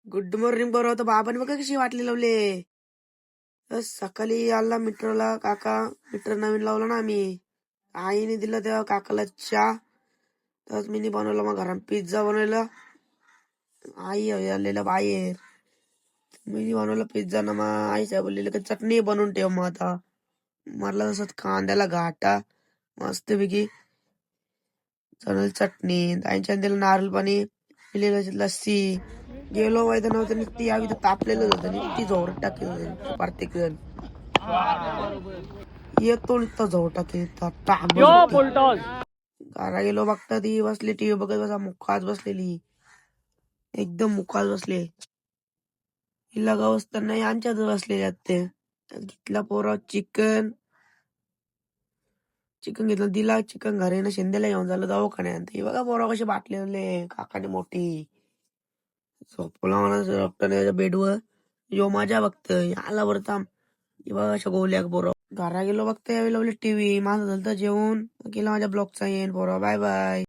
Good morning बरोबर होतं बाबांनी बघा कशी वाटली लावले. तर सकाळी आला मीटरला काका. मीटर नवीन लावला ना आम्ही. आईने दिलं तेव्हा काकाला चहा. तर मी बनवलं मग घरात पिझ्झा बनवला. आई आलेलं बाहेर. मी बनवलं पिझ्झा ना मग आई साहेब बोललेलं की चटणी बनवून ठेव मग आता. मला तसंच कांद्याला घाटा मस्तपैकी चणल चटणी आईच्या दिलं नारळ पाणी पिलेलं लस्सी. गेलो मैदानावर तर ती यावी तर तापलेलंच होतं ती जोरात टाकीत होते प्रत्येक जण. येतो नुसता जोर टाकीत घरा गेलो बघता ती बसली टीव्ही बघत बसा मुखात बसलेली. एकदम मुखात बसले. हिला गावस तर नाही आमच्यात बसलेले ते. घेतला पोरा चिकन घेतलं दिला. चिकन घरी ना शिंदेला येऊन झालं दवाखान्यात. हे बघा पोरा कशी बाटलेले काकाने मोठी. झोपला म्हणा डॉक्टरने बेडवर. यो माझ्या बघतोय आला बरं थांब. बघा अशा गोल्या पोरं. घरा गेलो बघता यावी लावली टीव्ही. माझं झालं जेवण केला माझ्या ब्लॉगचा येईन पोरा. Bye bye.